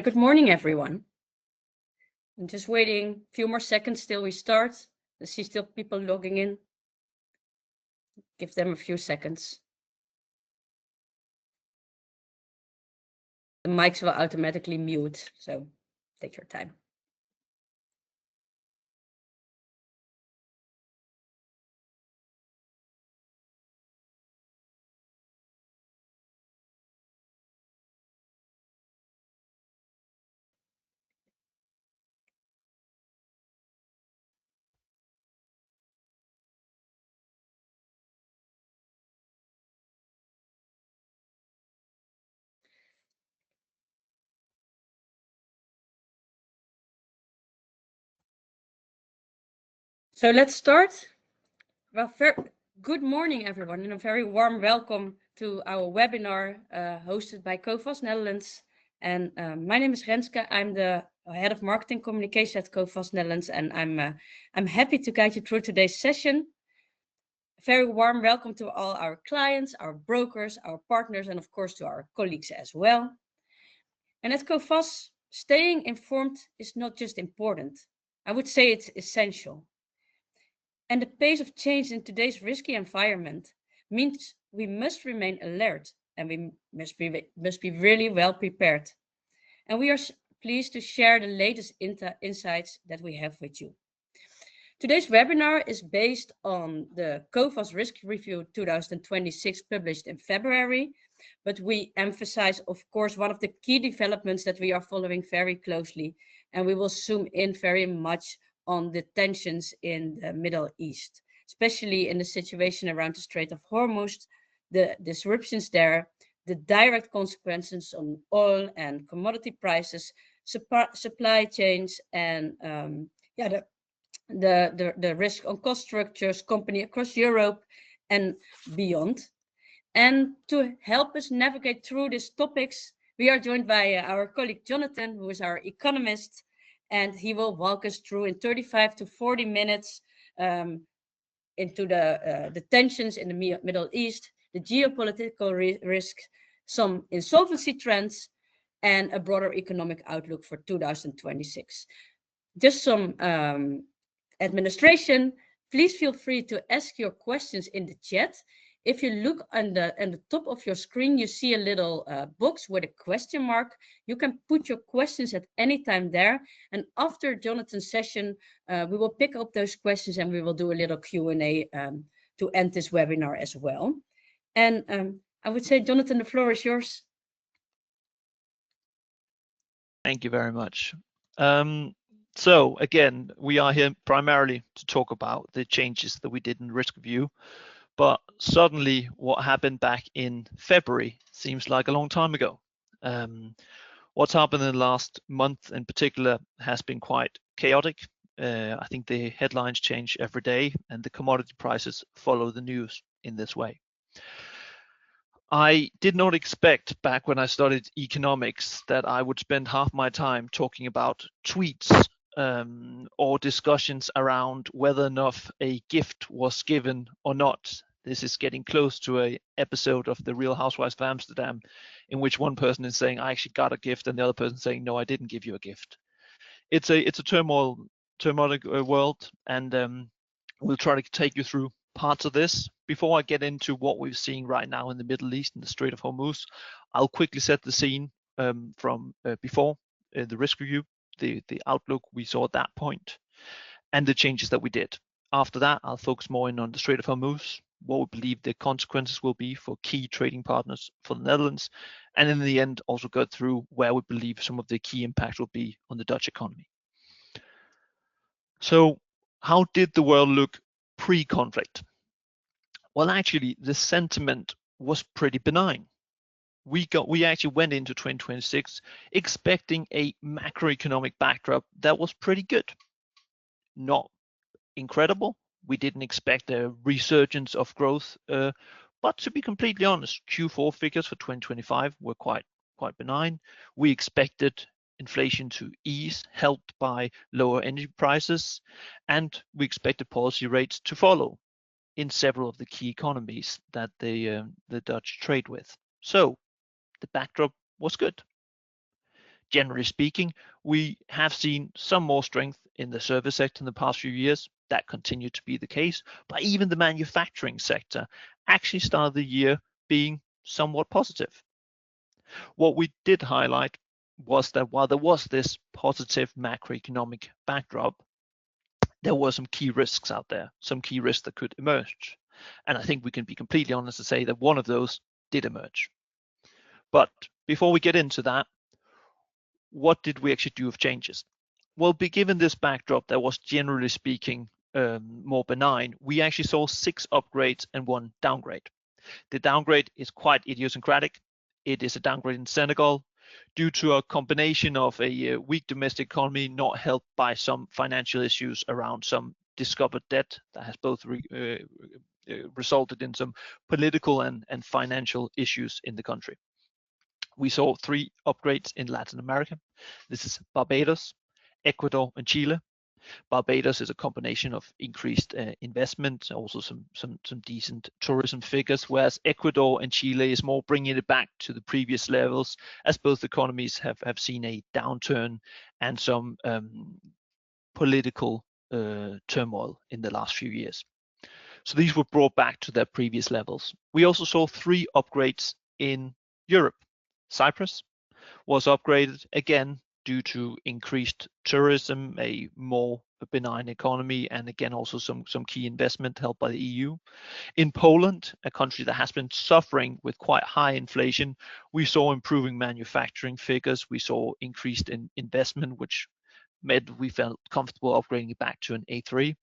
Good morning, everyone. I'm just waiting a few more seconds till we start. I see still people logging in. Give them a few seconds. The mics will automatically mute, so take your time. So let's start. Well, good morning, everyone, and a very warm welcome to our webinar hosted by Coface Netherlands. And my name is Renske. I'm the head of marketing communication at Coface Netherlands, and I'm happy to guide you through today's session. A very warm welcome to all our clients, our brokers, our partners, and of course to our colleagues as well. And at Coface, staying informed is not just important. I would say it's essential. And the pace of change in today's risky environment means we must remain alert and we must be really well prepared. And we are pleased to share the latest insights that we have with you. Today's webinar is based on the Coface Risk Review 2026 published in February, but we emphasize, of course, one of the key developments that we are following very closely, and we will zoom in very much on the tensions in the Middle East, especially in the situation around the Strait of Hormuz, the disruptions there, the direct consequences on oil and commodity prices, supply chains, and the risk on cost structures, company across Europe and beyond. And to help us navigate through these topics, we are joined by our colleague Jonathan, who is our economist, and he will walk us through in 35 to 40 minutes into the tensions in the Middle East, the geopolitical risk, some insolvency trends, and a broader economic outlook for 2026. Just some administration. Please feel free to ask your questions in the chat. If you look on the top of your screen, you see a little box with a question mark. You can put your questions at any time there. And after Jonathan's session, we will pick up those questions and we will do a little Q&A to end this webinar as well. And I would say, Jonathan, the floor is yours. Thank you very much. So again, we are here primarily to talk about the changes that we did in risk review, but suddenly what happened back in February seems like a long time ago. What's happened in the last month in particular has been quite chaotic. I think the headlines change every day and the commodity prices follow the news in this way. I did not expect back when I studied economics that I would spend half my time talking about tweets or discussions around whether enough a gift was given or not. This is getting close to an episode of The Real Housewives of Amsterdam in which one person is saying, I actually got a gift, and the other person saying, no, I didn't give you a gift. It's a turmoil world, and we'll try to take you through parts of this. Before I get into what we're seeing right now in the Middle East and the Strait of Hormuz, I'll quickly set the scene from before the risk review, the outlook we saw at that point, and the changes that we did. After that, I'll focus more in on the Strait of Hormuz, what we believe the consequences will be for key trading partners for the Netherlands, and in the end, also go through where we believe some of the key impacts will be on the Dutch economy. So, how did the world look pre-conflict? Well, actually, the sentiment was pretty benign. We actually went into 2026 expecting a macroeconomic backdrop that was pretty good. Not incredible. We didn't expect a resurgence of growth, but to be completely honest, Q4 figures for 2025 were quite benign. We expected inflation to ease, helped by lower energy prices, and we expected policy rates to follow in several of the key economies that the Dutch trade with. So the backdrop was good. Generally speaking, we have seen some more strength in the service sector in the past few years. That continued to be the case, but even the manufacturing sector actually started the year being somewhat positive. What we did highlight was that while there was this positive macroeconomic backdrop, there were some key risks out there, some key risks that could emerge. And I think we can be completely honest to say that one of those did emerge. But before we get into that, what did we actually do with changes? Well, given this backdrop that was generally speaking more benign, we actually saw 6 upgrades and 1 downgrade. The downgrade is quite idiosyncratic. It is a downgrade in Senegal due to a combination of a weak domestic economy not helped by some financial issues around some discovered debt that has both resulted in some political and financial issues in the country. We saw 3 upgrades in Latin America. This is Barbados, Ecuador, and Chile. Barbados is a combination of increased investment, also some decent tourism figures, whereas Ecuador and Chile is more bringing it back to the previous levels, as both economies have seen a downturn and some political turmoil in the last few years. So these were brought back to their previous levels. We also saw 3 upgrades in Europe. Cyprus was upgraded again due to increased tourism, a more benign economy, and again also some key investment helped by the EU. In Poland, a country that has been suffering with quite high inflation, we saw improving manufacturing figures. We saw increased investment, which meant we felt comfortable upgrading it back to an A3.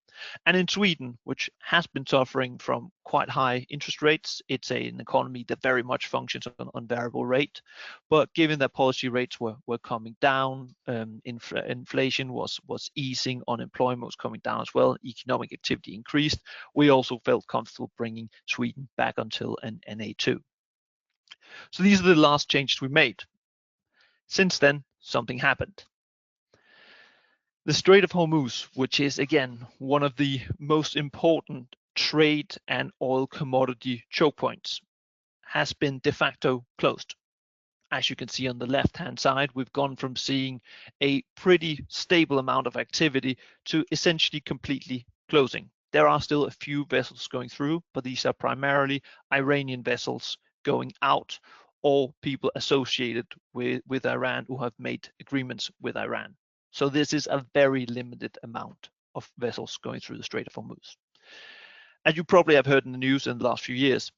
And in Sweden, which has been suffering from quite high interest rates, it's an economy that very much functions on variable rate. But given that policy rates were coming down, inflation was easing, unemployment was coming down as well, economic activity increased, we also felt comfortable bringing Sweden back until an A2. So these are the last changes we made. Since then, something happened. The Strait of Hormuz, which is again one of the most important trade and oil commodity choke points, has been de facto closed. As you can see on the left-hand side, we've gone from seeing a pretty stable amount of activity to essentially completely closing. There are still a few vessels going through, but these are primarily Iranian vessels going out or people associated with Iran who have made agreements with Iran. So this is a very limited amount of vessels going through the Strait of Hormuz. As you probably have heard in the news in the last few years,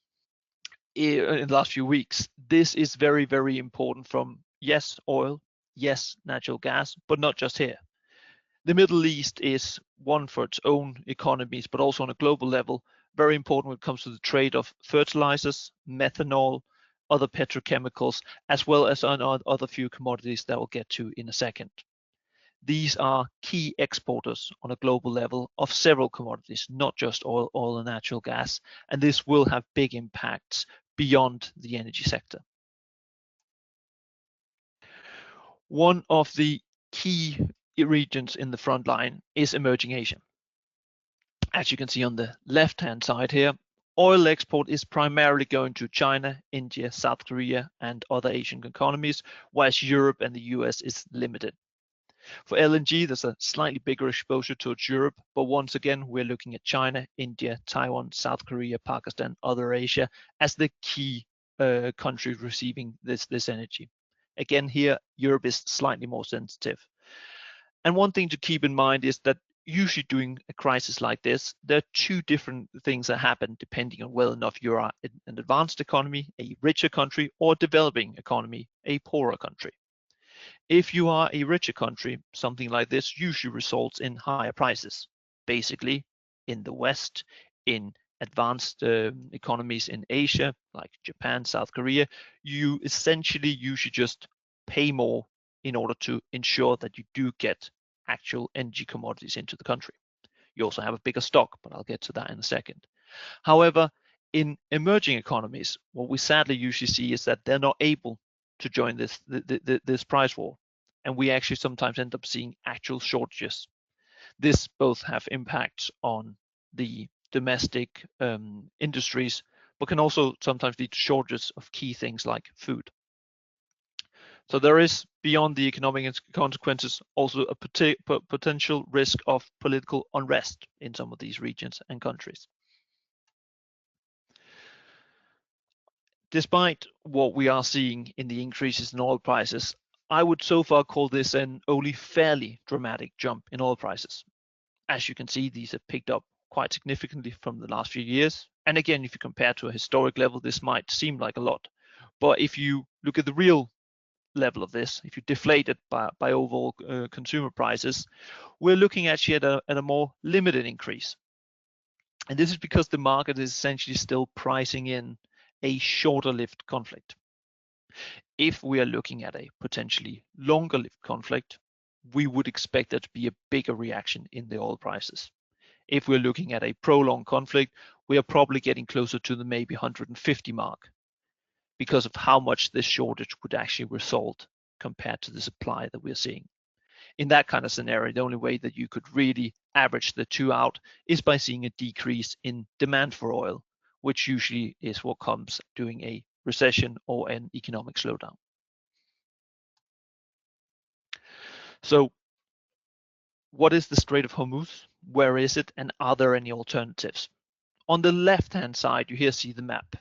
in the last few weeks, this is very, very important from, yes, oil, yes, natural gas, but not just here. The Middle East is one for its own economies, but also on a global level, very important when it comes to the trade of fertilizers, methanol, other petrochemicals, as well as on other few commodities that we'll get to in a second. These are key exporters on a global level of several commodities, not just oil and natural gas, and this will have big impacts beyond the energy sector. One of the key regions in the front line is emerging Asia. As you can see on the left-hand side here, oil export is primarily going to China, India, South Korea, and other Asian economies, whereas Europe and the US is limited. For LNG, there's a slightly bigger exposure towards Europe, but once again, we're looking at China, India, Taiwan, South Korea, Pakistan, other Asia as the key countries receiving this energy. Again, here, Europe is slightly more sensitive. And one thing to keep in mind is that usually during a crisis like this, there are 2 different things that happen depending on whether or not you are an advanced economy, a richer country, or a developing economy, a poorer country. If you are a richer country, something like this usually results in higher prices. Basically, in the West, in advanced economies in Asia, like Japan, South Korea, you essentially usually just pay more in order to ensure that you do get actual energy commodities into the country. You also have a bigger stock, but I'll get to that in a second. However, in emerging economies, what we sadly usually see is that they're not able to join this price war, and we actually sometimes end up seeing actual shortages. This both have impacts on the domestic industries, but can also sometimes lead to shortages of key things like food. So there is, beyond the economic consequences, also a potential risk of political unrest in some of these regions and countries. Despite what we are seeing in the increases in oil prices, I would so far call this an only fairly dramatic jump in oil prices. As you can see, these have picked up quite significantly from the last few years. And again, if you compare to a historic level, this might seem like a lot. But if you look at the real level of this, if you deflate it by overall consumer prices, we're looking actually at a more limited increase. And this is because the market is essentially still pricing in a shorter-lived conflict. If we are looking at a potentially longer-lived conflict, we would expect there to be a bigger reaction in the oil prices. If we're looking at a prolonged conflict, we are probably getting closer to the maybe 150 mark because of how much this shortage would actually result compared to the supply that we're seeing. In that kind of scenario, the only way that you could really average the two out is by seeing a decrease in demand for oil, which usually is what comes during a recession or an economic slowdown. So what is the Strait of Hormuz? Where is it? And are there any alternatives? On the left-hand side, you here see the map.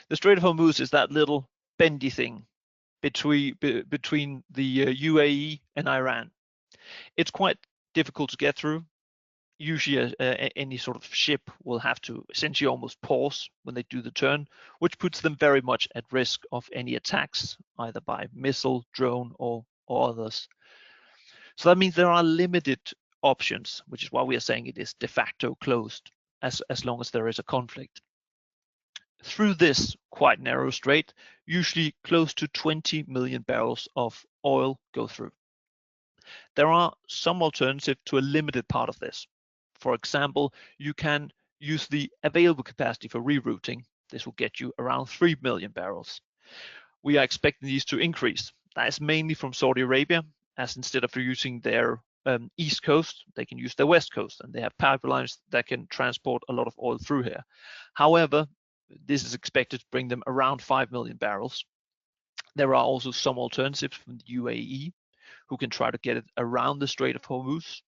The Strait of Hormuz is that little bendy thing between the UAE and Iran. It's quite difficult to get through. Usually any sort of ship will have to essentially almost pause when they do the turn, which puts them very much at risk of any attacks, either by missile, drone, or others. So that means there are limited options, which is why we are saying it is de facto closed as long as there is a conflict. Through this quite narrow strait, usually close to 20 million barrels of oil go through. There are some alternatives to a limited part of this. For example, you can use the available capacity for rerouting. This will get you around 3 million barrels. We are expecting these to increase. That is mainly from Saudi Arabia, as instead of using their east coast, they can use their west coast, and they have pipelines that can transport a lot of oil through here. However, this is expected to bring them around 5 million barrels. There are also some alternatives from the UAE, who can try to get it around the Strait of Hormuz.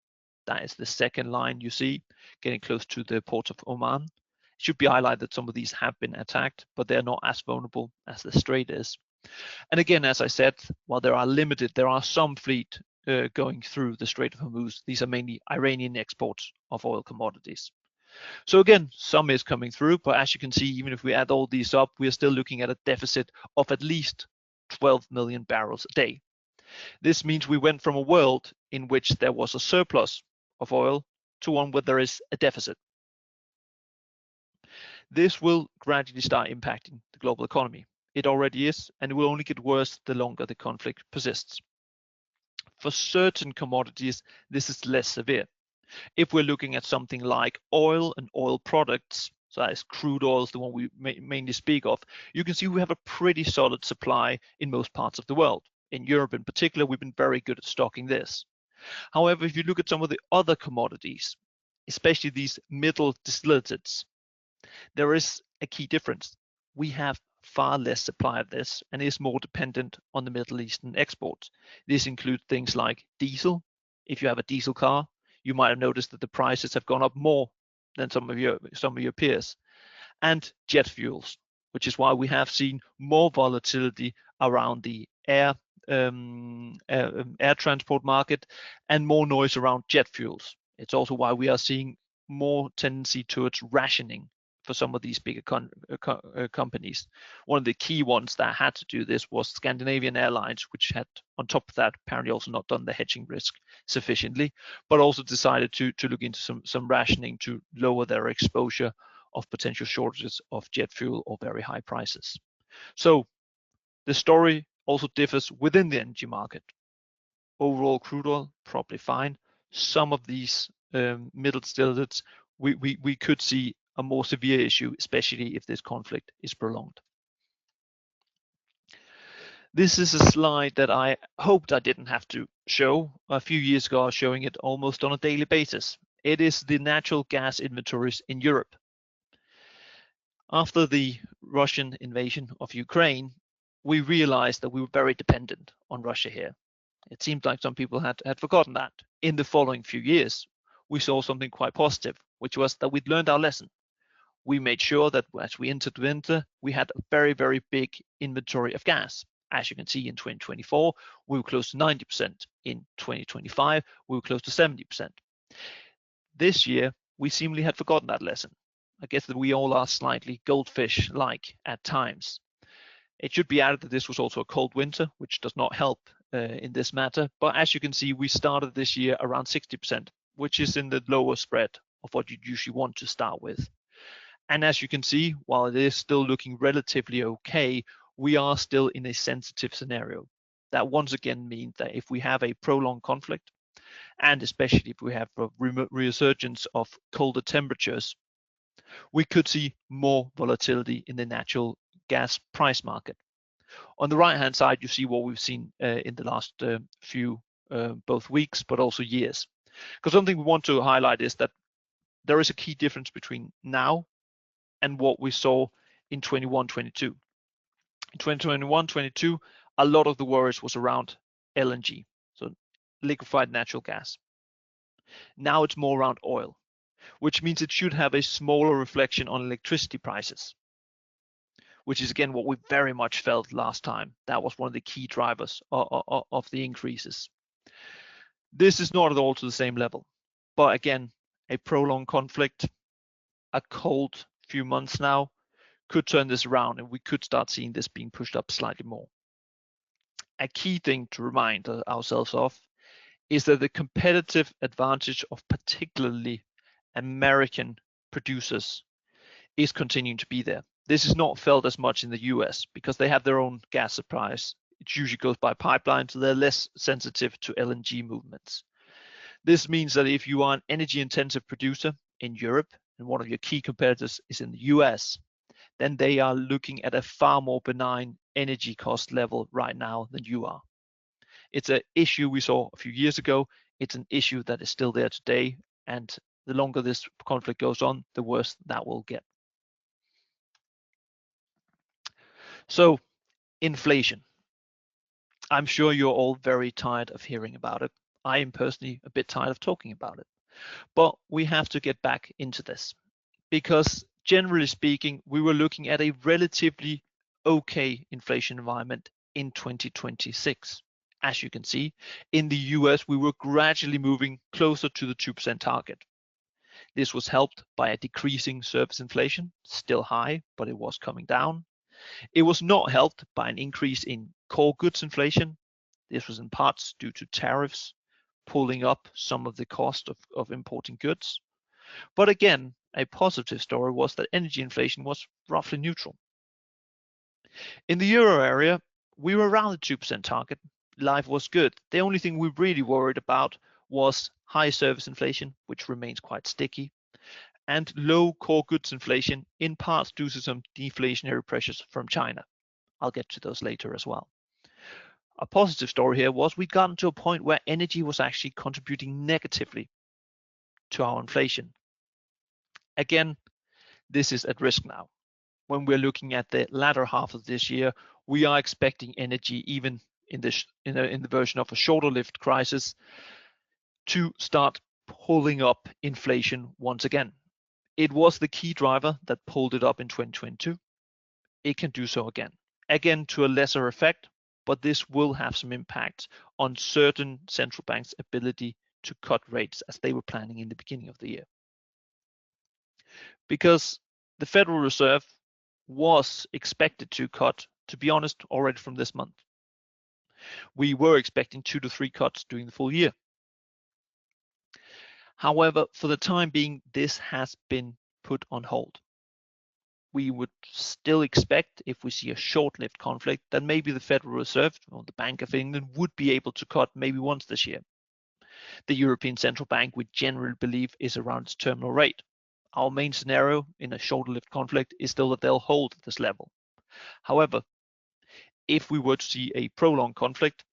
That is the second line you see, getting close to the port of Oman. It should be highlighted that some of these have been attacked, but they're not as vulnerable as the strait is. And again, as I said, while there are some fleet going through the Strait of Hormuz. These are mainly Iranian exports of oil commodities. So again, some is coming through, but as you can see, even if we add all these up, we are still looking at a deficit of at least 12 million barrels a day. This means we went from a world in which there was a surplus of oil to one where there is a deficit. This will gradually start impacting the global economy. It already is, and it will only get worse the longer the conflict persists. For certain commodities, this is less severe. If we're looking at something like oil and oil products, so that is crude oil is the one we mainly speak of, you can see we have a pretty solid supply in most parts of the world. In Europe in particular, we've been very good at stocking this. However, if you look at some of the other commodities, especially these middle distillates, there is a key difference. We have far less supply of this and is more dependent on the Middle Eastern exports. This includes things like diesel. If you have a diesel car, you might have noticed that the prices have gone up more than some of your peers, and jet fuels, which is why we have seen more volatility around the air transport market and more noise around jet fuels. It's also why we are seeing more tendency towards rationing for some of these bigger companies. One of the key ones that had to do this was Scandinavian Airlines, which had, on top of that, apparently also not done the hedging risk sufficiently, but also decided to look into some rationing to lower their exposure of potential shortages of jet fuel or very high prices. So the story also differs within the energy market. Overall, crude oil, probably fine. Some of these middle distillates, we could see a more severe issue, especially if this conflict is prolonged. This is a slide that I hoped I didn't have to show. A few years ago, I was showing it almost on a daily basis. It is the natural gas inventories in Europe. After the Russian invasion of Ukraine, we realized that we were very dependent on Russia here. It seemed like some people had forgotten that. In the following few years, we saw something quite positive, which was that we'd learned our lesson. We made sure that as we entered winter, we had a very, very big inventory of gas. As you can see in 2024, we were close to 90%. In 2025, we were close to 70%. This year, we seemingly had forgotten that lesson. I guess that we all are slightly goldfish-like at times. It should be added that this was also a cold winter, which does not help in this matter. But as you can see, we started this year around 60%, which is in the lower spread of what you'd usually want to start with. And as you can see, while it is still looking relatively okay, we are still in a sensitive scenario. That once again means that if we have a prolonged conflict, and especially if we have a resurgence of colder temperatures, we could see more volatility in the natural gas price market. On the right hand side, you see what we've seen in the last few both weeks, but also years. Because something we want to highlight is that there is a key difference between now and what we saw in 21-22. In 2021-22, a lot of the worries was around LNG, so liquefied natural gas. Now it's more around oil, which means it should have a smaller reflection on electricity prices, which is again what we very much felt last time. That was one of the key drivers of the increases. This is not at all to the same level, but again, a prolonged conflict, a cold few months now, could turn this around and we could start seeing this being pushed up slightly more. A key thing to remind ourselves of is that the competitive advantage of particularly American producers is continuing to be there. This is not felt as much in the US because they have their own gas supplies. It usually goes by pipeline, so they're less sensitive to LNG movements. This means that if you are an energy intensive producer in Europe and one of your key competitors is in the US, then they are looking at a far more benign energy cost level right now than you are. It's an issue we saw a few years ago. It's an issue that is still there today. And the longer this conflict goes on, the worse that will get. So, inflation. I'm sure you're all very tired of hearing about it. I am personally a bit tired of talking about it. But we have to get back into this because generally speaking, we were looking at a relatively okay inflation environment in 2026. As you can see, in the US, we were gradually moving closer to the 2% target. This was helped by a decreasing service inflation, still high, but it was coming down. It was not helped by an increase in core goods inflation. This was in parts due to tariffs, pulling up some of the cost of importing goods. But again, a positive story was that energy inflation was roughly neutral. In the euro area, we were around the 2% target. Life was good. The only thing we really worried about was high service inflation, which remains quite sticky, and low core goods inflation, in part due to some deflationary pressures from China. I'll get to those later as well. A positive story here was we'd gotten to a point where energy was actually contributing negatively to our inflation. Again, this is at risk now. When we're looking at the latter half of this year, we are expecting energy, even in the version of a shorter-lived crisis, to start pulling up inflation once again. It was the key driver that pulled it up in 2022. It can do so again to a lesser effect, but this will have some impact on certain central banks' ability to cut rates as they were planning in the beginning of the year. Because the Federal Reserve was expected to cut, to be honest, already from this month. We were expecting 2 to 3 cuts during the full year. However, for the time being, this has been put on hold. We would still expect, if we see a short-lived conflict, that maybe the Federal Reserve or the Bank of England would be able to cut maybe once this year. The European Central Bank, we generally believe, is around its terminal rate. Our main scenario in a short-lived conflict is still that they'll hold this level. However, if we were to see a prolonged conflict,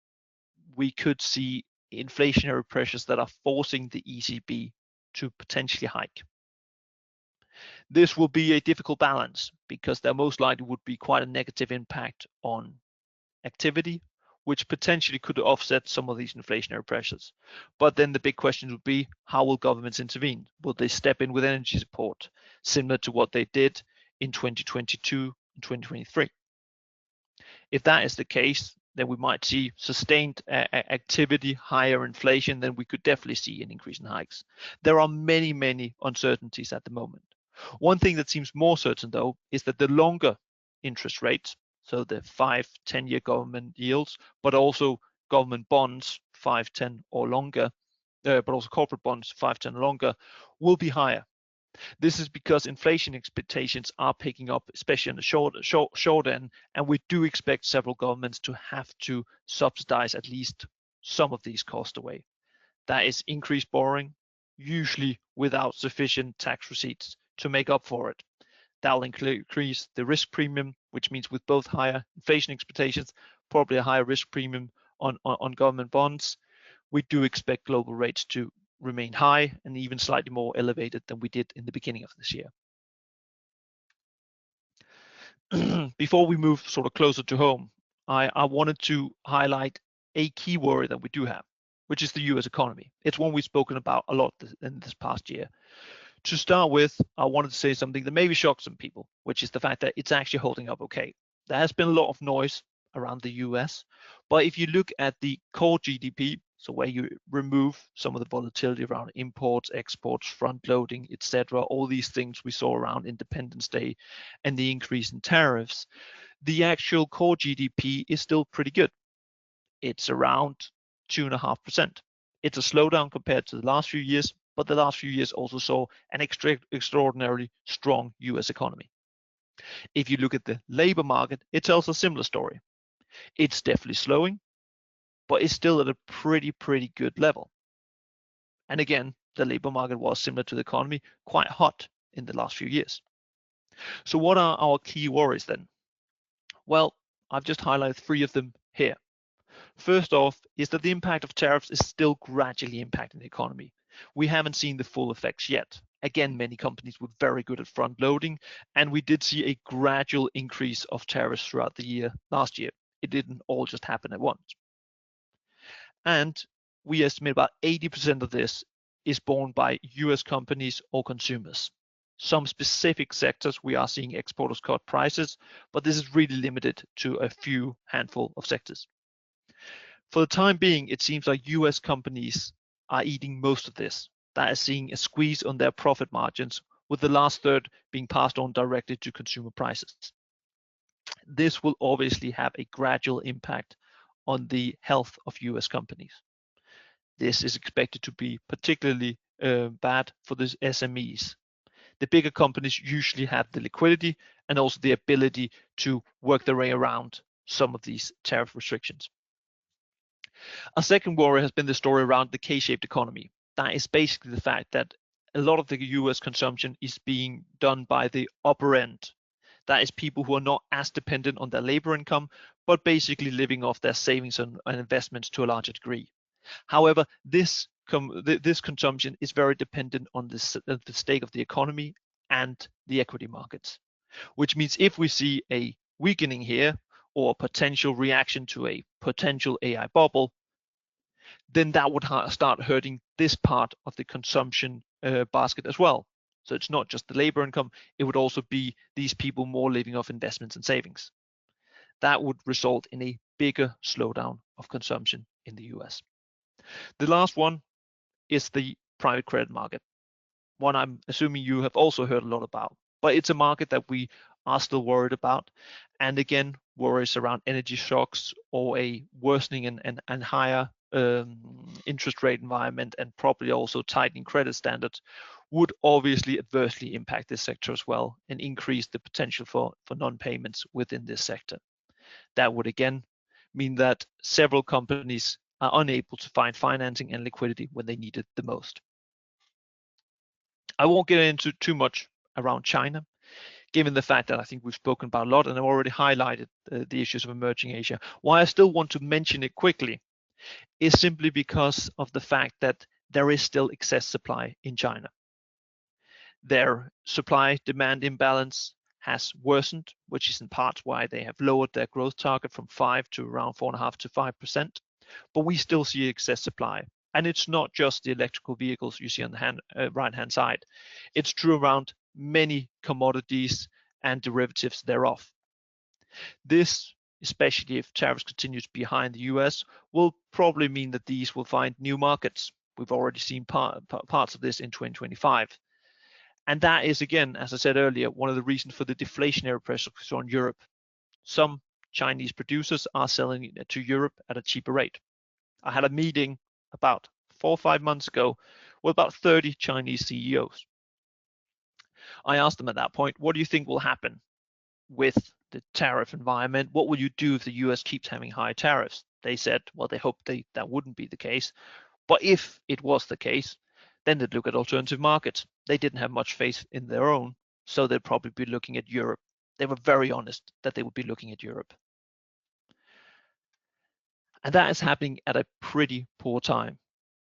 we could see inflationary pressures that are forcing the ECB to potentially hike. This will be a difficult balance because there most likely would be quite a negative impact on activity, which potentially could offset some of these inflationary pressures. But then the big question would be, how will governments intervene? Will they step in with energy support, similar to what they did in 2022 and 2023? If that is the case, then we might see sustained activity, higher inflation, then we could definitely see an increase in hikes. There are many, many uncertainties at the moment. One thing that seems more certain, though, is that the longer interest rates, so the 5-10 year government yields, but also government bonds, 5-10 or longer, but also corporate bonds, 5-10 or longer, will be higher. This is because inflation expectations are picking up, especially on the short end, and we do expect several governments to have to subsidize at least some of these costs away. That is increased borrowing, usually without sufficient tax receipts to make up for it. That will increase the risk premium, which means with both higher inflation expectations, probably a higher risk premium on government bonds. We do expect global rates to remain high and even slightly more elevated than we did in the beginning of this year. Before we move sort of closer to home, I wanted to highlight a key worry that we do have, which is the US economy. It's one we've spoken about a lot in this past year. To start with, I wanted to say something that maybe shocked some people, which is the fact that it's actually holding up okay. There has been a lot of noise around the US, but if you look at the core GDP, so where you remove some of the volatility around imports, exports, front loading, etc., all these things we saw around Independence Day and the increase in tariffs, the actual core GDP is still pretty good. It's around 2.5%. It's a slowdown compared to the last few years, but the last few years also saw an extraordinarily strong US economy. If you look at the labor market, it tells a similar story. It's definitely slowing, but it's still at a pretty good level. And again, the labor market was similar to the economy, quite hot in the last few years. So what are our key worries then? Well, I've just highlighted 3 of them here. First off is that the impact of tariffs is still gradually impacting the economy. We haven't seen the full effects yet. Again, many companies were very good at front loading, and we did see a gradual increase of tariffs throughout the year last year. It didn't all just happen at once. And we estimate about 80% of this is borne by US companies or consumers. Some specific sectors we are seeing exporters cut prices, but this is really limited to a few handful of sectors. For the time being, it seems like US companies are eating most of this. That is seeing a squeeze on their profit margins, with the last third being passed on directly to consumer prices. This will obviously have a gradual impact on the health of US companies. This is expected to be particularly bad for the SMEs. The bigger companies usually have the liquidity and also the ability to work their way around some of these tariff restrictions. A second worry has been the story around the K-shaped economy. That is basically the fact that a lot of the US consumption is being done by the upper end. That is people who are not as dependent on their labor income, but basically living off their savings and investments to a larger degree. However, this consumption is very dependent on the state of the economy and the equity markets, which means if we see a weakening here or a potential reaction to a potential AI bubble, then that would start hurting this part of the consumption basket as well. So it's not just the labor income, it would also be these people more living off investments and savings. That would result in a bigger slowdown of consumption in the US. The last one is the private credit market, one I'm assuming you have also heard a lot about, but it's a market that we are still worried about. And again, worries around energy shocks or a worsening and higher interest rate environment, and probably also tightening credit standards, would obviously adversely impact this sector as well and increase the potential for non-payments within this sector. That would again mean that several companies are unable to find financing and liquidity when they need it the most. I won't get into too much around China, given the fact that I think we've spoken about a lot and I've already highlighted the issues of emerging Asia. Why I still want to mention it quickly is simply because of the fact that there is still excess supply in China. Their supply-demand imbalance has worsened, which is in part why they have lowered their growth target from 5 to around 4.5 to 5%. But we still see excess supply. And it's not just the electrical vehicles you see on the right-hand side. It's true around many commodities and derivatives thereof. This, especially if tariffs continue to be behind the US, will probably mean that these will find new markets. We've already seen parts of this in 2025. And that is, again, as I said earlier, one of the reasons for the deflationary pressure we saw in Europe. Some Chinese producers are selling to Europe at a cheaper rate. I had a meeting about 4 or 5 months ago with about 30 Chinese CEOs. I asked them at that point, what do you think will happen with the tariff environment? What will you do if the US keeps having high tariffs? They said, well, they hoped that wouldn't be the case. But if it was the case, then they'd look at alternative markets. They didn't have much faith in their own, so they'd probably be looking at Europe. They were very honest that they would be looking at Europe. And that is happening at a pretty poor time,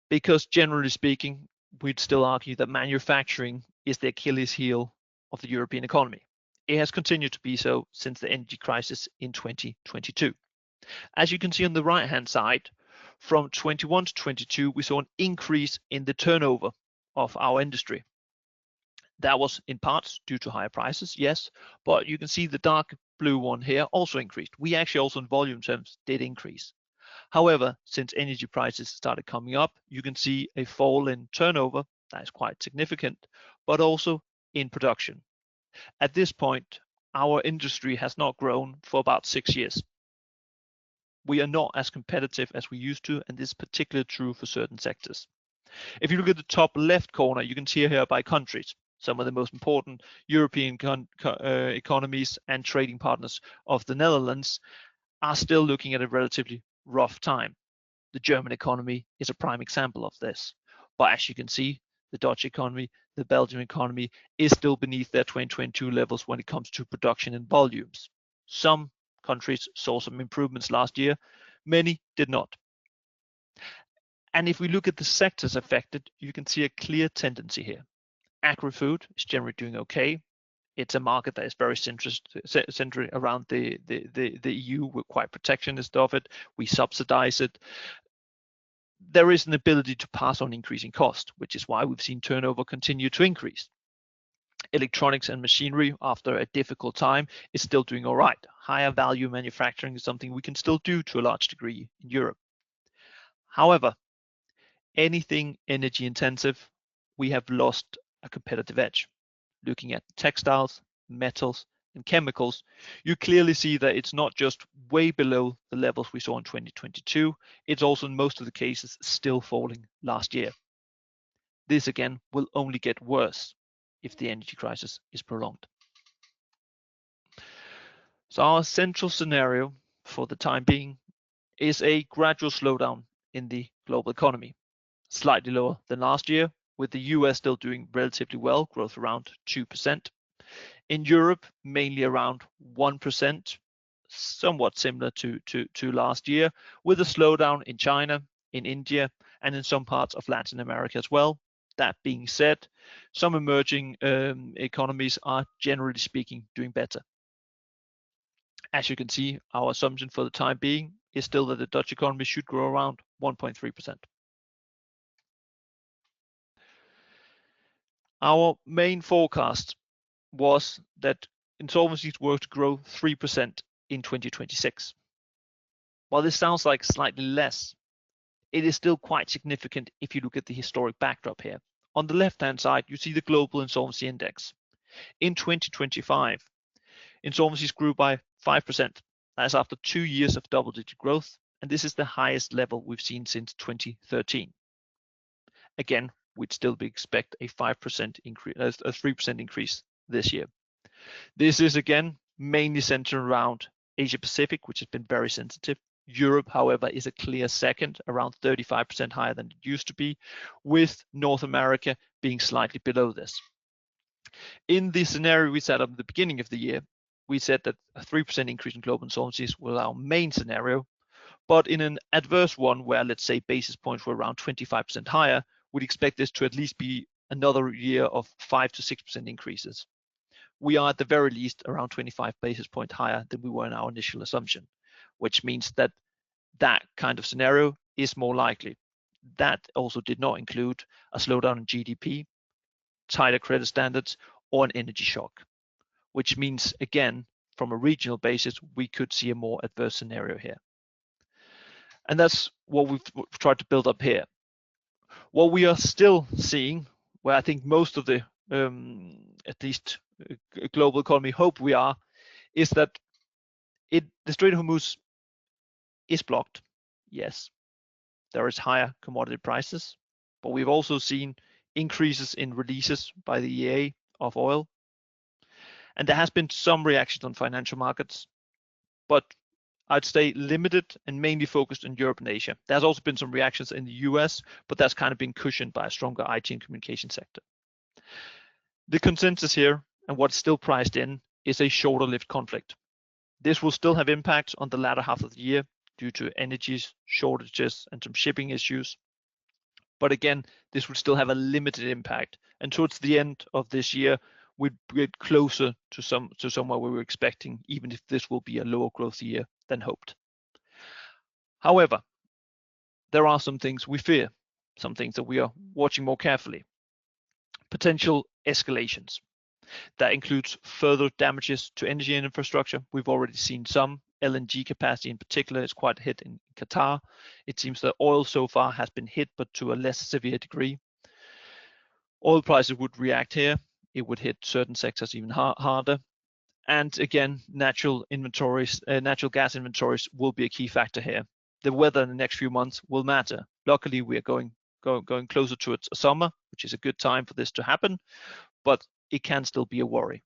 because generally speaking, we'd still argue that manufacturing is the Achilles heel of the European economy. It has continued to be so since the energy crisis in 2022. As you can see on the right-hand side, from 21 to 22, we saw an increase in the turnover of our industry. That was in parts due to higher prices, yes, but you can see the dark blue one here also increased. We actually also in volume terms did increase. However, since energy prices started coming up, you can see a fall in turnover that is quite significant, but also in production. At this point, our industry has not grown for about 6 years. We are not as competitive as we used to, and this is particularly true for certain sectors. If you look at the top left corner, you can see here by countries, some of the most important European economies and trading partners of the Netherlands are still looking at a relatively rough time. The German economy is a prime example of this. But as you can see, the Dutch economy, the Belgian economy is still beneath their 2022 levels when it comes to production and volumes. Some countries saw some improvements last year, many did not. And if we look at the sectors affected, you can see a clear tendency here. Agri-food is generally doing okay. It's a market that is very centered around the EU. We're quite protectionist of it. We subsidize it. There is an ability to pass on increasing cost, which is why we've seen turnover continue to increase. Electronics and machinery, after a difficult time, is still doing all right. Higher value manufacturing is something we can still do to a large degree in Europe. However, anything energy intensive, we have lost a competitive edge. Looking at textiles, metals, and chemicals, you clearly see that it's not just way below the levels we saw in 2022, it's also in most of the cases still falling last year. This again will only get worse if the energy crisis is prolonged. So our central scenario for the time being is a gradual slowdown in the global economy, slightly lower than last year, with the US still doing relatively well, growth around 2%. In Europe, mainly around 1%, somewhat similar to last year, with a slowdown in China, in India, and in some parts of Latin America as well. That being said, some emerging economies are generally speaking doing better. As you can see, our assumption for the time being is still that the Dutch economy should grow around 1.3%. Our main forecast was that insolvencies were to grow 3% in 2026. While this sounds like slightly less, it is still quite significant if you look at the historic backdrop here. On the left-hand side, you see the global insolvency index. In 2025, insolvencies grew by 5%. That's after 2 years of double-digit growth, and this is the highest level we've seen since 2013. Again, we'd still expect a 5% increase, a 3% increase this year. This is again mainly centered around Asia Pacific, which has been very sensitive. Europe, however, is a clear second, around 35% higher than it used to be, with North America being slightly below this. In the scenario we set up at the beginning of the year, we said that a 3% increase in global insolvencies was our main scenario, but in an adverse one where, let's say, basis points were around 25% higher, we'd expect this to at least be another year of 5 to 6% increases. we are at the very least around 25 basis points higher than we were in our initial assumption, which means that that kind of scenario is more likely. That also did not include a slowdown in GDP, tighter credit standards, or an energy shock, which means, again, from a regional basis, we could see a more adverse scenario here. And that's what we've tried to build up here. What we are still seeing, where I think most of the, at least global economy hope we are, is that the Strait of Hormuz is blocked. Yes, there is higher commodity prices, but we've also seen increases in releases by the EA of oil. And there has been some reaction on financial markets, but I'd say limited and mainly focused in Europe and Asia. There's also been some reactions in the US, but that's kind of been cushioned by a stronger IT and communication sector. The consensus here, and what's still priced in, is a shorter-lived conflict. This will still have impact on the latter half of the year due to energy shortages and some shipping issues. But again, this would still have a limited impact. And towards the end of this year, we'd get closer to somewhere we were expecting, even if this will be a lower growth year than hoped. However, there are some things we fear, some things that we are watching more carefully. Potential escalations. That includes further damages to energy and infrastructure. We've already seen some. LNG capacity in particular is quite hit in Qatar. It seems that oil so far has been hit, but to a less severe degree. Oil prices would react here. It would hit certain sectors even harder. And again, natural gas inventories will be a key factor here. The weather in the next few months will matter. Luckily, we are going closer to a summer, which is a good time for this to happen, but it can still be a worry.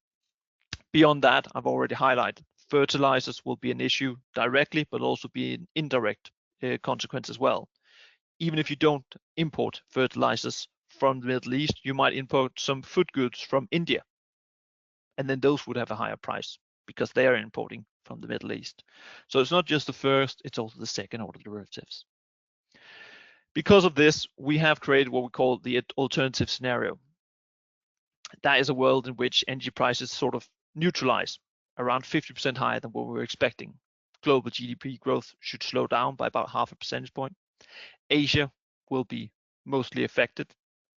Beyond that, I've already highlighted, fertilizers will be an issue directly, but also be an indirect consequence as well. Even if you don't import fertilizers from the Middle East, you might import some food goods from India. And then those would have a higher price because they are importing from the Middle East. So it's not just the first, it's also the second order derivatives. Because of this, we have created what we call the alternative scenario. That is a world in which energy prices sort of neutralize, around 50% higher than what we were expecting. Global GDP growth should slow down by about 0.5 percentage point. Asia will be mostly affected.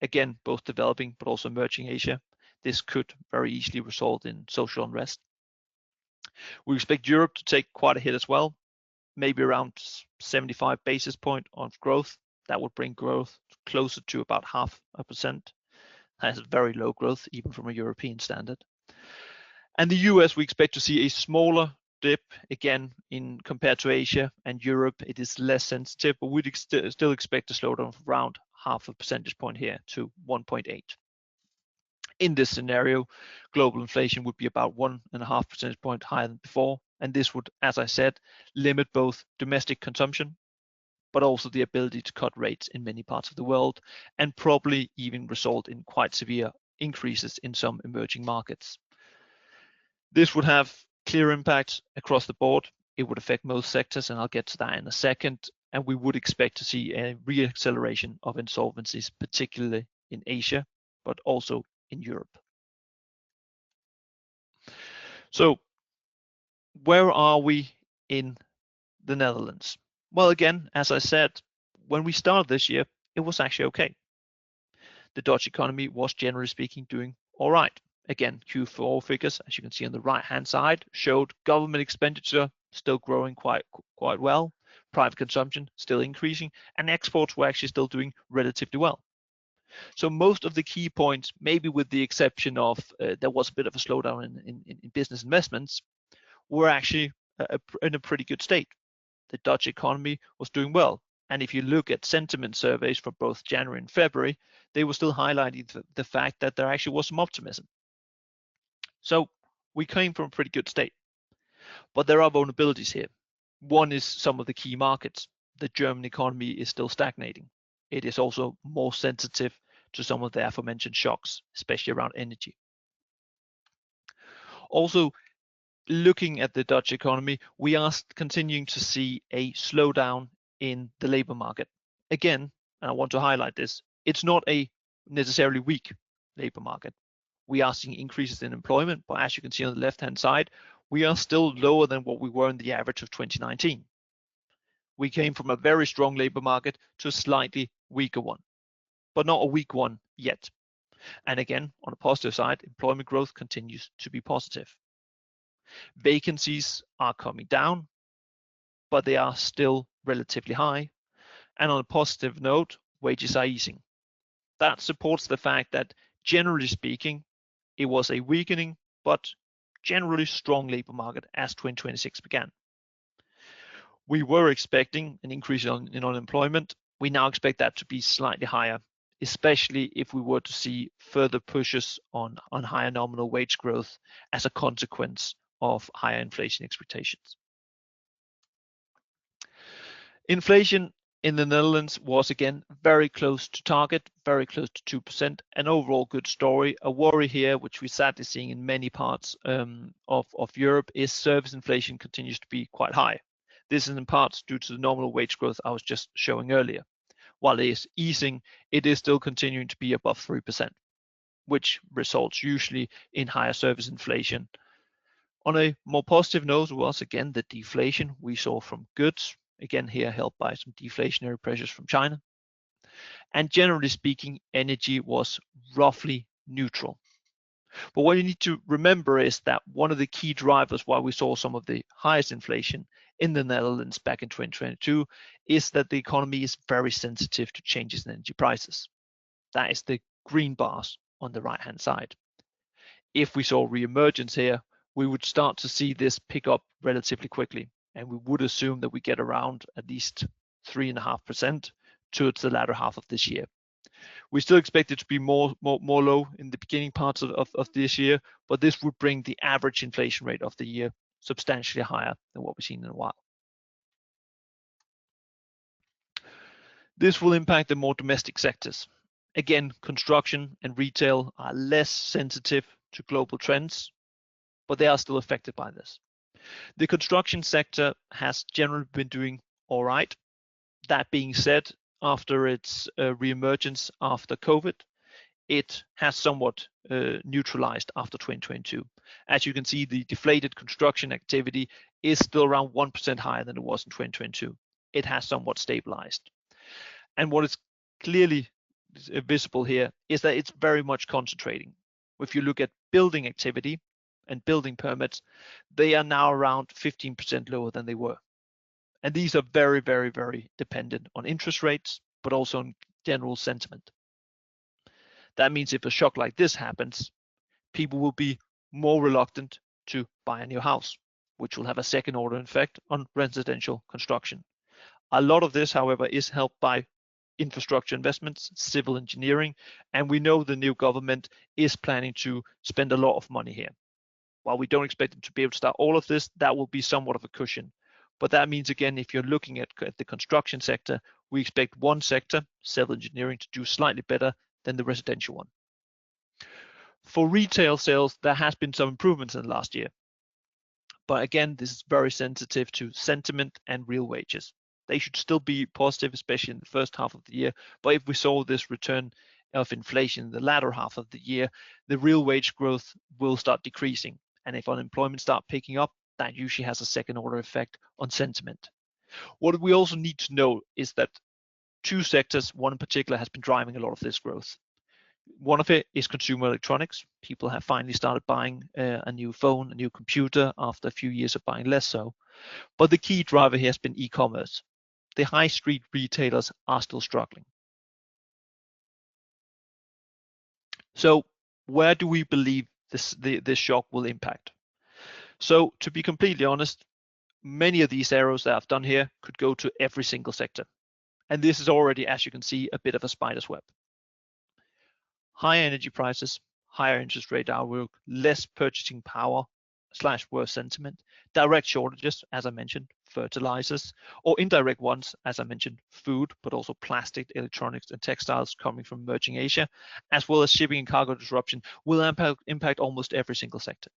Again, both developing but also emerging Asia. This could very easily result in social unrest. We expect Europe to take quite a hit as well, maybe around 75 basis point on growth. That would bring growth closer to about 0.5%. Has very low growth, even from a European standard. And the US, we expect to see a smaller dip, again, compared to Asia and Europe. It is less sensitive, but we'd still expect a slowdown of around 0.5 percentage point here to 1.8. In this scenario, global inflation would be about 1.5 percentage point higher than before. And this would, as I said, limit both domestic consumption, but also the ability to cut rates in many parts of the world, and probably even result in quite severe increases in some emerging markets. This would have clear impacts across the board. It would affect most sectors, and I'll get to that in a second. And we would expect to see a reacceleration of insolvencies, particularly in Asia, but also in Europe. So where are we in the Netherlands? Well, again, as I said, when we started this year, it was actually okay. The Dutch economy was, generally speaking, doing all right. Again, Q4 figures, as you can see on the right-hand side, showed government expenditure still growing quite well, private consumption still increasing, and exports were actually still doing relatively well. So most of the key points, maybe with the exception of there was a bit of a slowdown in business investments, were actually in a pretty good state. The Dutch economy was doing well. And if you look at sentiment surveys for both January and February, they were still highlighting the fact that there actually was some optimism. So we came from a pretty good state. But there are vulnerabilities here. One is some of the key markets. The German economy is still stagnating. It is also more sensitive to some of the aforementioned shocks, especially around energy. Also, looking at the Dutch economy, we are continuing to see a slowdown in the labor market. Again, and I want to highlight this, it's not a necessarily weak labor market. We are seeing increases in employment, but as you can see on the left-hand side, we are still lower than what we were in the average of 2019. We came from a very strong labor market to a slightly weaker one, but not a weak one yet. And again, on the positive side, employment growth continues to be positive. Vacancies are coming down, but they are still relatively high. And on a positive note, wages are easing. That supports the fact that, generally speaking, it was a weakening but generally strong labor market as 2026 began. We were expecting an increase in unemployment. We now expect that to be slightly higher, especially if we were to see further pushes on higher nominal wage growth as a consequence of higher inflation expectations. Inflation in the Netherlands was again very close to target, very close to 2%, an overall good story. A worry here, which we're sadly seeing in many parts of Europe, is service inflation continues to be quite high. This is in parts due to the nominal wage growth I was just showing earlier. While it is easing, it is still continuing to be above 3%, which results usually in higher service inflation. On a more positive note was again the deflation we saw from goods, again here helped by some deflationary pressures from China. And generally speaking, energy was roughly neutral. But what you need to remember is that one of the key drivers why we saw some of the highest inflation in the Netherlands back in 2022 is that the economy is very sensitive to changes in energy prices. That is the green bars on the right-hand side. If we saw re-emergence here, we would start to see this pick up relatively quickly, and we would assume that we get around at least 3.5% towards the latter half of this year. We still expect it to be more low in the beginning parts of this year, but this would bring the average inflation rate of the year substantially higher than what we've seen in a while. This will impact the more domestic sectors. Again, construction and retail are less sensitive to global trends, but they are still affected by this. The construction sector has generally been doing all right. That being said, after its re-emergence after COVID, it has somewhat neutralized after 2022. As you can see, the deflated construction activity is still around 1% higher than it was in 2022. It has somewhat stabilized. And what is clearly visible here is that it's very much concentrating. If you look at building activity and building permits, they are now around 15% lower than they were. And these are very, very, very dependent on interest rates, but also on general sentiment. That means if a shock like this happens, people will be more reluctant to buy a new house, which will have a second order effect on residential construction. A lot of this, however, is helped by infrastructure investments, civil engineering, and we know the new government is planning to spend a lot of money here. While we don't expect them to be able to start all of this, that will be somewhat of a cushion. But that means, again, if you're looking at the construction sector, we expect one sector, civil engineering, to do slightly better than the residential one. For retail sales, there has been some improvements in the last year. But again, this is very sensitive to sentiment and real wages. They should still be positive, especially in the first half of the year. But if we saw this return of inflation in the latter half of the year, the real wage growth will start decreasing. And if unemployment starts picking up, that usually has a second order effect on sentiment. What we also need to know is that two sectors, one in particular, has been driving a lot of this growth. One of it is consumer electronics. People have finally started buying a new phone, a new computer after a few years of buying less so. But the key driver here has been e-commerce. The high street retailers are still struggling. So where do we believe this shock will impact? So to be completely honest, many of these arrows that I've done here could go to every single sector. And this is already, as you can see, a bit of a spider's web. Higher energy prices, higher interest rate outlook, less purchasing power / worse sentiment, direct shortages, as I mentioned, fertilizers, or indirect ones, as I mentioned, food, but also plastic, electronics, and textiles coming from emerging Asia, as well as shipping and cargo disruption, will impact almost every single sector.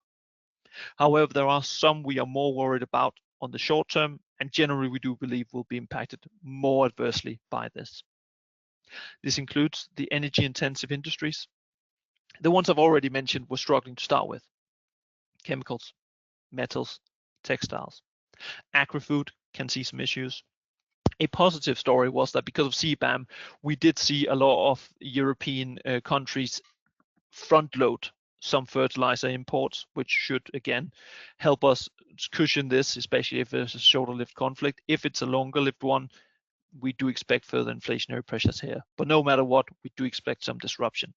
However, there are some we are more worried about on the short term, and generally we do believe will be impacted more adversely by this. This includes the energy-intensive industries. The ones I've already mentioned were struggling to start with: chemicals, metals, textiles. Agri-food can see some issues. A positive story was that because of CBAM, we did see a lot of European countries front load some fertilizer imports, which should again help us cushion this, especially if there's a shorter lived conflict. If it's a longer lived one, we do expect further inflationary pressures here. But no matter what, we do expect some disruption.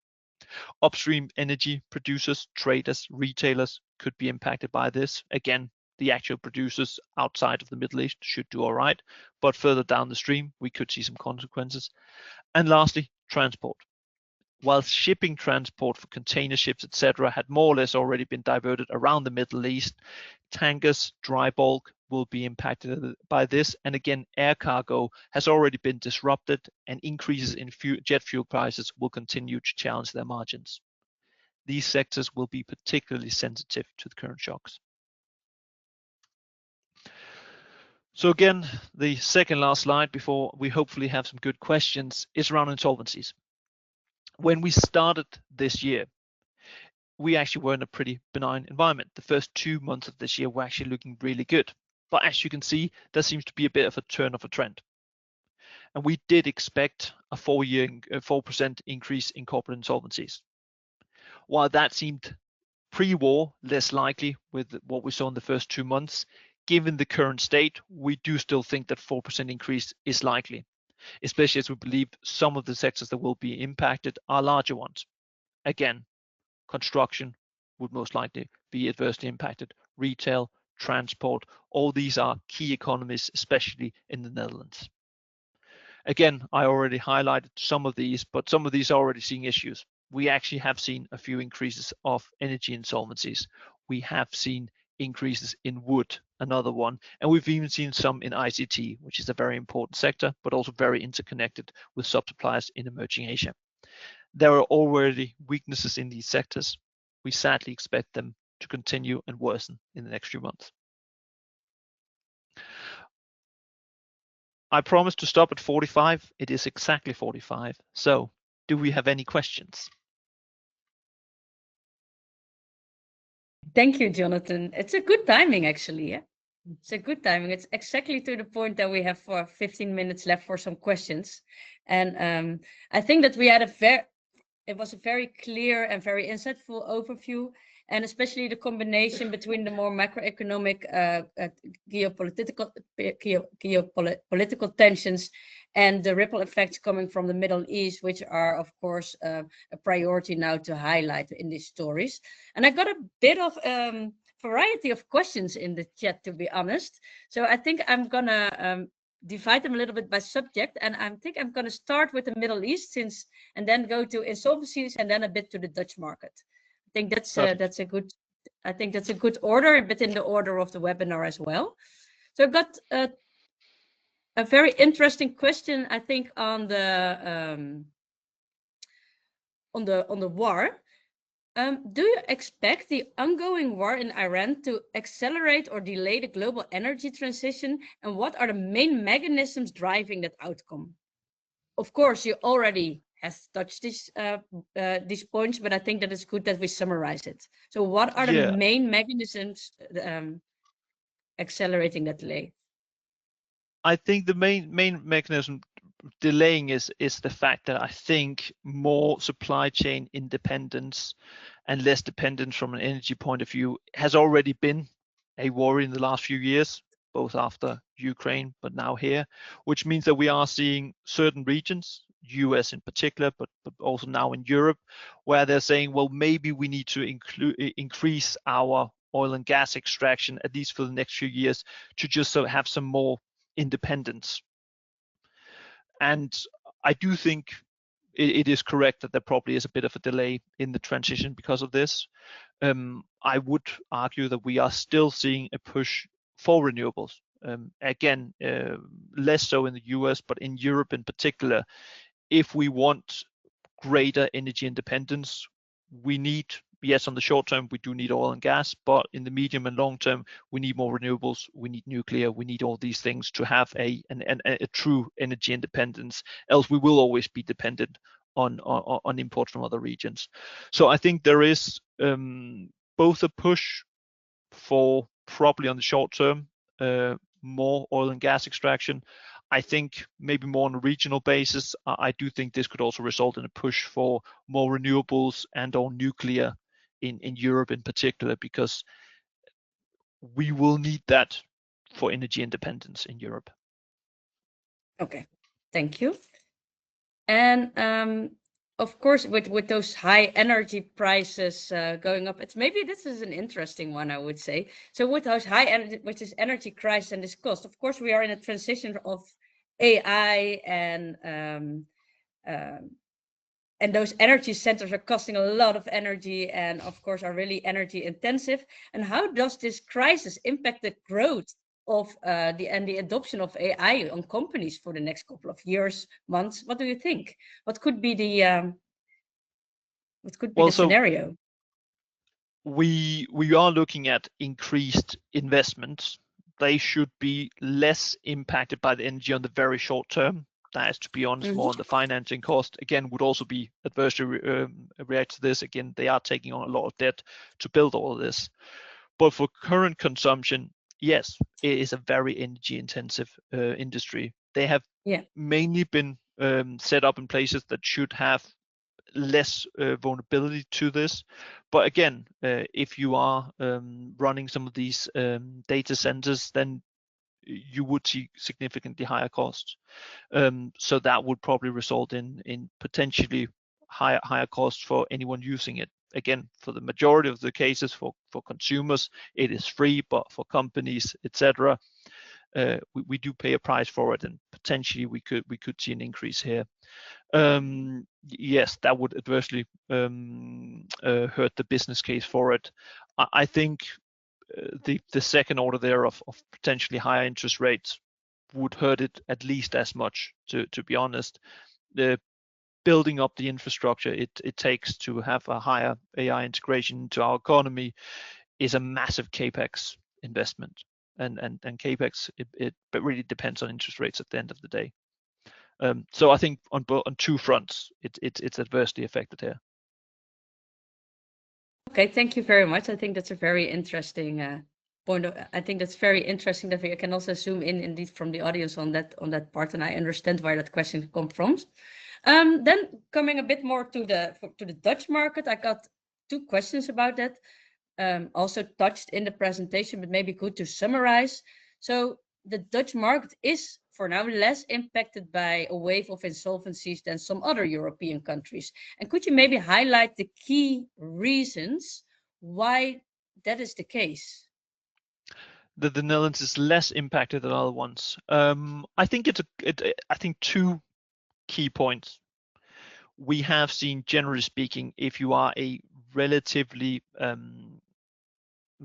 Upstream energy producers, traders, retailers could be impacted by this. Again, the actual producers outside of the Middle East should do all right, but further down the stream, we could see some consequences. And lastly, transport. While shipping transport for container ships, etc., had more or less already been diverted around the Middle East, tankers, dry bulk will be impacted by this. And again, air cargo has already been disrupted, and increases in jet fuel prices will continue to challenge their margins. These sectors will be particularly sensitive to the current shocks. So again, the second last slide before we hopefully have some good questions is around insolvencies. When we started this year, we actually were in a pretty benign environment. The first 2 months of this year were actually looking really good. But as you can see, there seems to be a bit of a turn of a trend. And we did expect a 4% increase in corporate insolvencies. While that seemed pre-war less likely with what we saw in the first 2 months, given the current state, we do still think that 4% increase is likely, especially as we believe some of the sectors that will be impacted are larger ones. Again, construction would most likely be adversely impacted. Retail, transport, all these are key economies, especially in the Netherlands. Again, I already highlighted some of these, but some of these are already seeing issues. We actually have seen a few increases of energy insolvencies. We have seen increases in wood, another one, and we've even seen some in ICT, which is a very important sector, but also very interconnected with sub-suppliers in emerging Asia. There are already weaknesses in these sectors. We sadly expect them to continue and worsen in the next few months. I promised to stop at 45. It is exactly 45. So, do we have any questions? Thank you, Jonathan. It's a good timing, actually. Yeah? It's a good timing. It's exactly to the point that we have for 15 minutes left for some questions. And I think that we had it was a very clear and very insightful overview, and especially the combination between the more macroeconomic geopolitical tensions and the ripple effects coming from the Middle East, which are, of course, a priority now to highlight in these stories. And I got a bit of variety of questions in the chat, to be honest. So I think I'm gonna divide them a little bit by subject, and I think I'm going to start with the Middle East and then go to insolvencies and then a bit to the Dutch market. I think that's a good order, a bit in the order of the webinar as well. So I've got a very interesting question, I think, on the war. Do you expect the ongoing war in Iran to accelerate or delay the global energy transition? And what are the main mechanisms driving that outcome? Of course, you already have touched these points, but I think that it's good that we summarize it. So what are the main mechanisms accelerating that delay? I think the main mechanism delaying is the fact that I think more supply chain independence and less dependence from an energy point of view has already been a worry in the last few years, both after Ukraine, but now here, which means that we are seeing certain regions, US in particular, but also now in Europe, where they're saying, well, maybe we need to increase our oil and gas extraction, at least for the next few years, to just have some more independence. And I do think it is correct that there probably is a bit of a delay in the transition because of this. I would argue that we are still seeing a push for renewables. Again, less so in the US, but in Europe in particular, if we want greater energy independence, we need, yes, on the short term, we do need oil and gas, but in the medium and long term, we need more renewables, we need nuclear, we need all these things to have a true energy independence. Else we will always be dependent on imports from other regions. So I think there is both a push for probably on the short term more oil and gas extraction. I think maybe more on a regional basis. I do think this could also result in a push for more renewables and or nuclear in Europe in particular, because we will need that for energy independence in Europe. Okay, thank you. And of course, with those high energy prices going up, this is an interesting one, I would say. So with those high energy, with this energy crisis and this cost, of course, we are in a transition of AI and those energy centers are costing a lot of energy and of course are really energy intensive. And how does this crisis impact the growth of the adoption of AI on companies for the next couple of years, months? What do you think? What could be the scenario? We are looking at increased investments. They should be less impacted by the energy on the very short term. That is, to be honest, more on the financing cost. Again, would also be adversely react to this. Again, they are taking on a lot of debt to build all of this. But for current consumption, yes, it is a very energy intensive industry. They have mainly been set up in places that should have less vulnerability to this. But again, if you are running some of these data centers, then you would see significantly higher costs. So that would probably result in potentially higher costs for anyone using it. Again, for the majority of the cases, for consumers, it is free, but for companies, etc., we do pay a price for it, and potentially we could see an increase here. Yes, that would adversely hurt the business case for it. I think the second order there of potentially higher interest rates would hurt it at least as much, to be honest. The building up the infrastructure it takes to have a higher AI integration into our economy is a massive capex investment, and capex it really depends on interest rates at the end of the day. So I think on two fronts it's adversely affected here. Okay, thank you very much. I think that's a very interesting point. I think that's very interesting that we can also zoom in indeed from the audience on that part, and I understand where that question comes from. Then coming a bit more to the Dutch market, I got two questions about that. Also touched in the presentation, but maybe good to summarize. So the Dutch market is for now less impacted by a wave of insolvencies than some other European countries. And could you maybe highlight the key reasons why that is the case? The Netherlands is less impacted than other ones. I think I think two key points. We have seen, generally speaking, if you are a relatively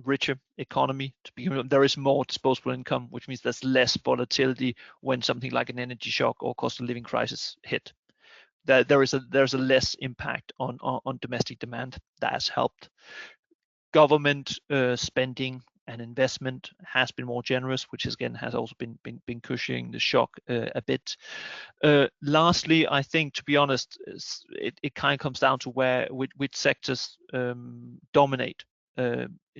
richer economy, there is more disposable income, which means there's less volatility when something like an energy shock or cost of living crisis hit. There's a less impact on domestic demand. That has helped. Government spending and investment has been more generous, which again has also been cushioning the shock a bit. Lastly, I think, to be honest, it kind of comes down to which sectors dominate.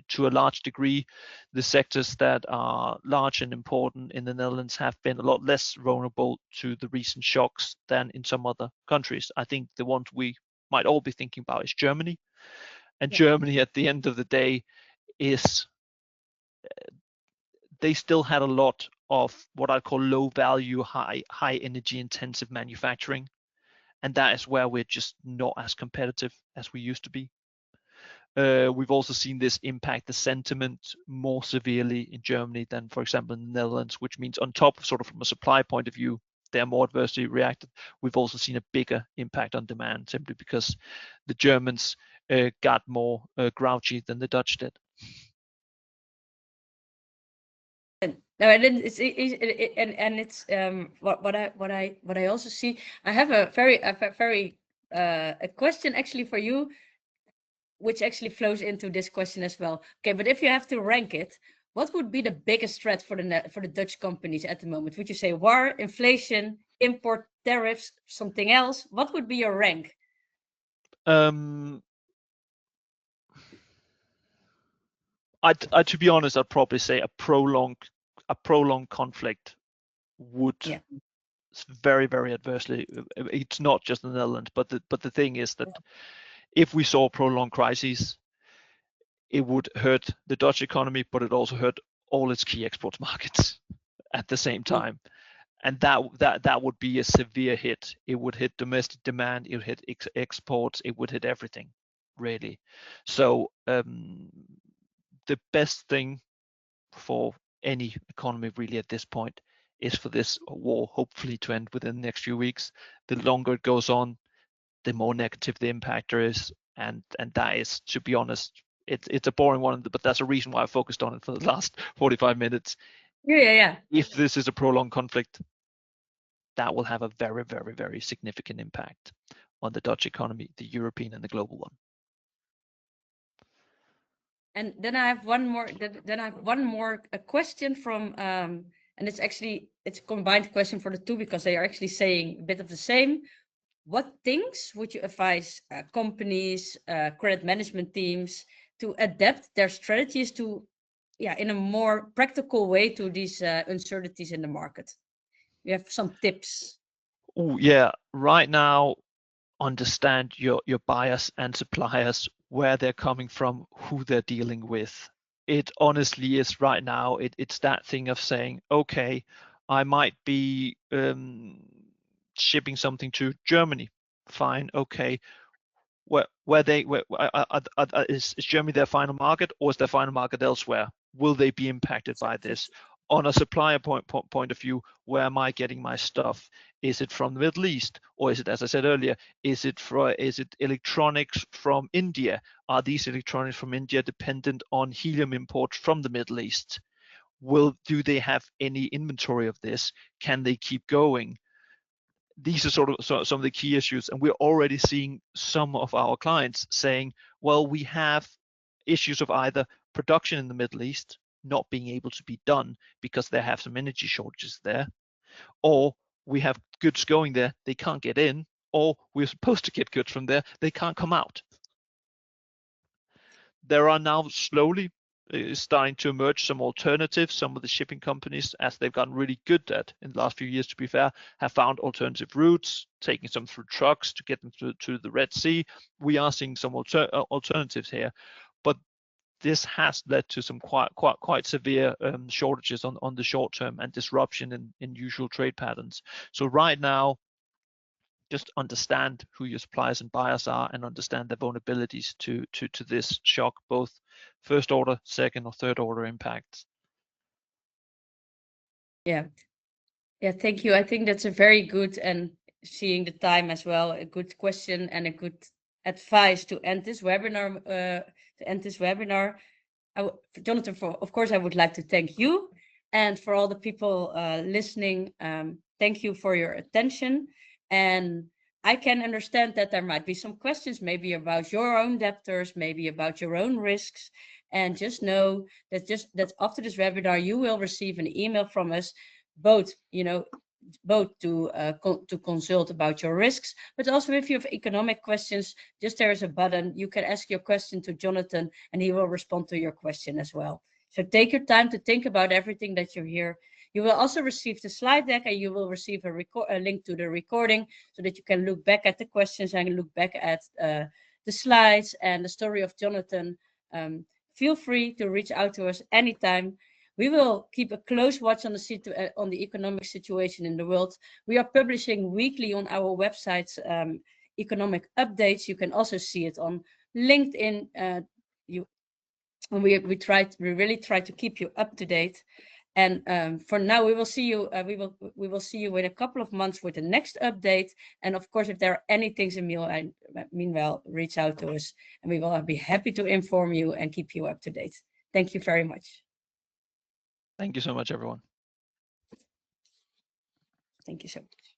To a large degree, the sectors that are large and important in the Netherlands have been a lot less vulnerable to the recent shocks than in some other countries. I think the ones we might all be thinking about is Germany. And Germany, at the end of the day, they still had a lot of what I call low value, high energy intensive manufacturing. And that is where we're just not as competitive as we used to be. We've also seen this impact the sentiment more severely in Germany than, for example, in the Netherlands, which means on top of sort of from a supply point of view, they're more adversely reacted. We've also seen a bigger impact on demand simply because the Germans got more grouchy than the Dutch did. No, and it's what I also see. I have a very a question actually for you, which actually flows into this question as well. Okay, but if you have to rank it, what would be the biggest threat for the Dutch companies at the moment? Would you say war, inflation, import tariffs, something else, what would be your rank? To be honest, I'd probably say a prolonged conflict would very, very adversely. It's not just the Netherlands, but the thing is that if we saw prolonged crises, it would hurt the Dutch economy, but it also hurt all its key export markets at the same time. And that would be a severe hit. It would hit domestic demand, it would hit exports, it would hit everything, really. So the best thing for any economy really at this point is for this war hopefully to end within the next few weeks. The longer it goes on, the more negative the impact there is, and that is, to be honest, it's a boring one, but that's a reason why I focused on it for the last 45 minutes. Yeah. If this is a prolonged conflict, that will have a very, very, very significant impact on the Dutch economy, the European and the global one. And then I have one more. Then I have one more question from, and it's a combined question for the two because they are actually saying a bit of the same. What things would you advise companies, credit management teams to adapt their strategies to, in a more practical way to these uncertainties in the market? You have some tips. Oh yeah, right now, understand your buyers and suppliers, where they're coming from, who they're dealing with. It honestly is right now, it's that thing of saying, okay, I might be shipping something to Germany. Fine, okay. Is Germany their final market, or is their final market elsewhere? Will they be impacted by this? On a supplier point of view, where am I getting my stuff? Is it from the Middle East, or is it, as I said earlier, is it electronics from India? Are these electronics from India dependent on helium imports from the Middle East? Do they have any inventory of this? Can they keep going? These are sort of some of the key issues, and we're already seeing some of our clients saying, well, we have issues of either production in the Middle East not being able to be done because they have some energy shortages there, or we have goods going there, they can't get in, or we're supposed to get goods from there, they can't come out. There are now slowly starting to emerge some alternatives. Some of the shipping companies, as they've gotten really good at in the last few years, to be fair, have found alternative routes, taking some through trucks to get them to the Red Sea. We are seeing some alternatives here, but this has led to some quite severe shortages on the short term and disruption in usual trade patterns. So right now, just understand who your suppliers and buyers are and understand their vulnerabilities to this shock, both first order, second or third order impacts. Yeah, thank you. I think that's a very good, and seeing the time as well, a good question and a good advice to end this webinar. Jonathan, of course, I would like to thank you, and for all the people listening, thank you for your attention. And I can understand that there might be some questions, maybe about your own debtors, maybe about your own risks. And just know that after this webinar, you will receive an email from us, both to consult about your risks, but also if you have economic questions, just there is a button. You can ask your question to Jonathan and he will respond to your question as well. So take your time to think about everything that you hear. You will also receive the slide deck, and you will receive a link to the recording so that you can look back at the questions and look back at the slides and the story of Jonathan. Feel free to reach out to us anytime. We will keep a close watch on the economic situation in the world. We are publishing weekly on our websites economic updates. You can also see it on LinkedIn. We really try to keep you up to date. And for now, we will see you. We will see you in a couple of months with the next update. And of course, if there are any things meanwhile, reach out to us, and we will be happy to inform you and keep you up to date. Thank you very much. Thank you so much, everyone. Thank you so much.